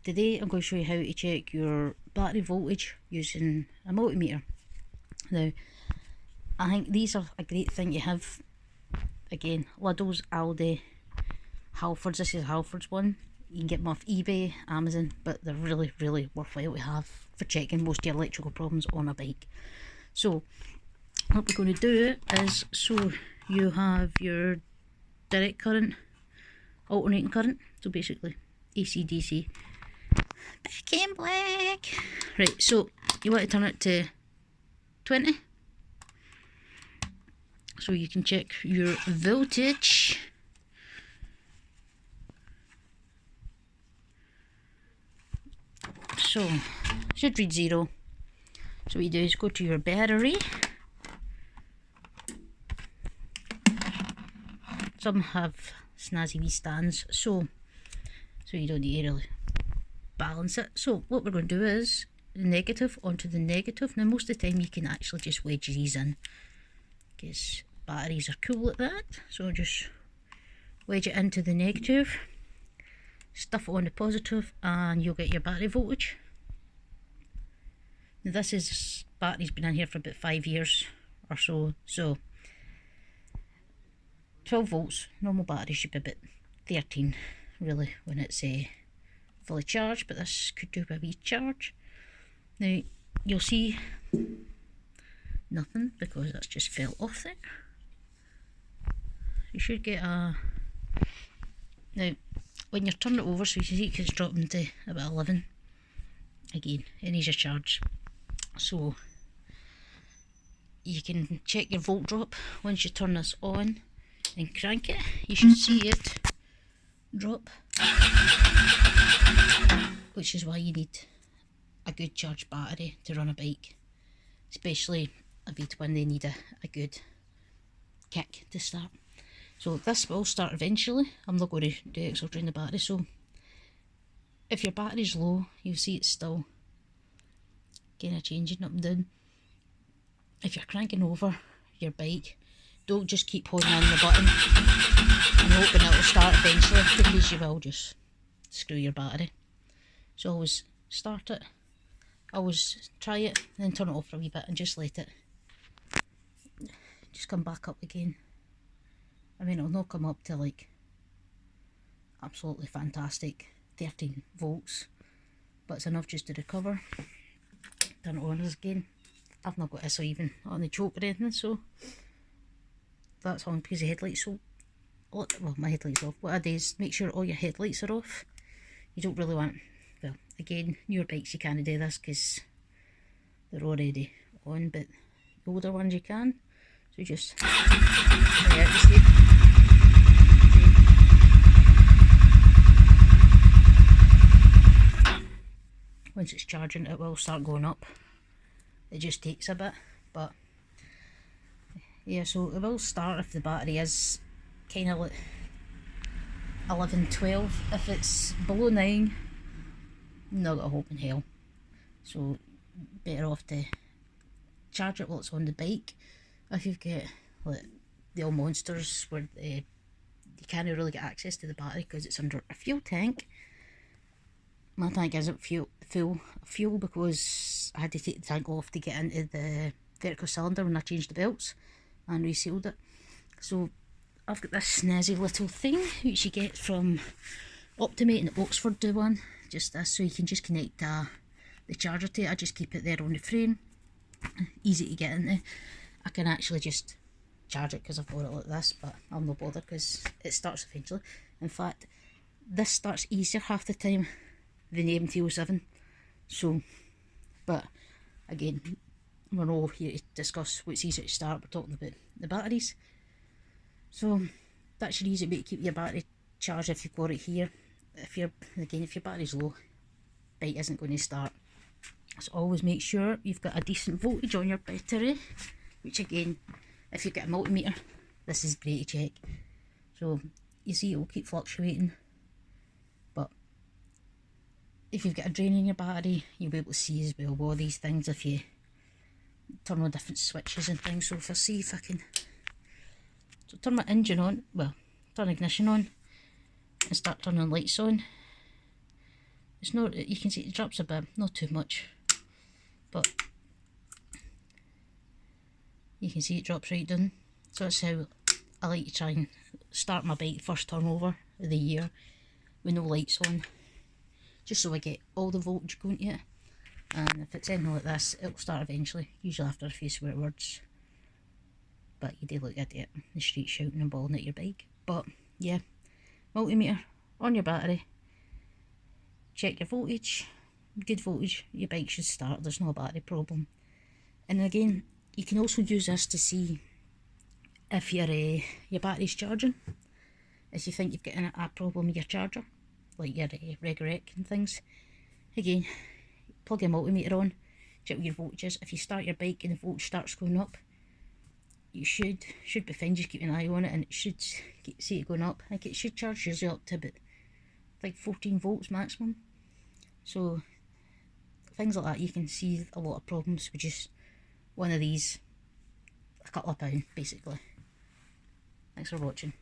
today I'm going to show you how to check your battery voltage using a multimeter. Now, I think these are a great thing to have. Again, Lidl's, Aldi, Halfords. This is Halfords one. You can get them off eBay, Amazon, but they're really, really worthwhile to have for checking most of your electrical problems on a bike. So, what we're going to do is, so you have your direct current, alternating current, so basically AC DC. Back in black. Right, so you want to turn it to 20, so you can check your voltage. So should read 0. So what you do is go to your battery. Some have snazzy wee stands, so you don't need to really balance it. So what we're going to do is negative onto the negative. Now most of the time you can actually just wedge these in, because batteries are cool at that. So just wedge it into the negative, stuff it on the positive, and you'll get your battery voltage. Now this battery's been in here for about 5 years or so, so 12 volts, normal battery should be about 13 really when it's fully charged, but this could do with a wee charge. Now you'll see nothing because that's just fell off there. You should get a, now when you turn it over, so you can see it's dropping to about 11 again, it needs a charge. So you can check your volt drop once you turn this on and crank it. You should see it drop, which is why you need a good charged battery to run a bike, especially a V-twin. They need a good kick to start. So this will start eventually. I'm not going to do it because I'll drain the battery. So if your battery's low, you'll see it's still kind of changing up and down. If you're cranking over your bike, don't just keep holding on the button and hoping it will start eventually, because you will just screw your battery. So always start it, always try it, then turn it off for a wee bit and just let it just come back up again. I mean, it'll not come up to like absolutely fantastic 13 volts, but it's enough just to recover. Turn it on again. I've not got this even on the choke or anything, so that's on because the headlights. So, well, my headlights off. What I do is make sure all your headlights are off. You don't really want, well, again, newer bikes you can't do this because they're already on, but the older ones you can. So just once it's charging, it will start going up. It just takes a bit, but yeah, so it will start if the battery is kind of like 11, 12. If it's below 9, not got a hope in hell. So better off to charge it while it's on the bike. If you've got like the old monsters where you can't really get access to the battery because it's under a fuel tank. My tank isn't full because I had to take the tank off to get into the vertical cylinder when I changed the belts and resealed it. So I've got this snazzy little thing which you get from Optimate in Oxford, do one, just this, so you can just connect the charger to it. I just keep it there on the frame, easy to get into. I can actually just charge it because I've got it like this, but I'm not bothered because it starts eventually. In fact, this starts easier half the time than the MT-07. So, but again, we're all here to discuss what's easier to start. We're talking about the batteries. So that's your easy way to keep your battery charged if you've got it here. If your battery's low, bike isn't going to start. So always make sure you've got a decent voltage on your battery, which again, if you've got a multimeter, this is great to check. So you see it will keep fluctuating, but if you've got a drain in your battery, you'll be able to see as well all these things if you turn on different switches and things. So if I see if I can, so turn my engine on, well, turn ignition on and start turning lights on, it's not, you can see it drops a bit, not too much, but you can see it drops right down. So that's how I like to try and start my bike first turn over of the year with no lights on, just so I get all the voltage going to it. And if it's anything like this, it'll start eventually, usually after a few swear words. But you do look at it in the street shouting and bawling at your bike. But yeah, multimeter on your battery, check your voltage, good voltage, your bike should start, there's no battery problem. And again, you can also use this to see if your battery's charging. If you think you've got a problem with your charger, like your reg and things, again, plug your multimeter on, check what your voltage is. If you start your bike and the voltage starts going up, you should be fine. Just keep an eye on it, and it should see it going up. I think it should charge usually up to about like 14 volts maximum. So things like that, you can see a lot of problems with just one of these, a couple of pound basically. Thanks for watching.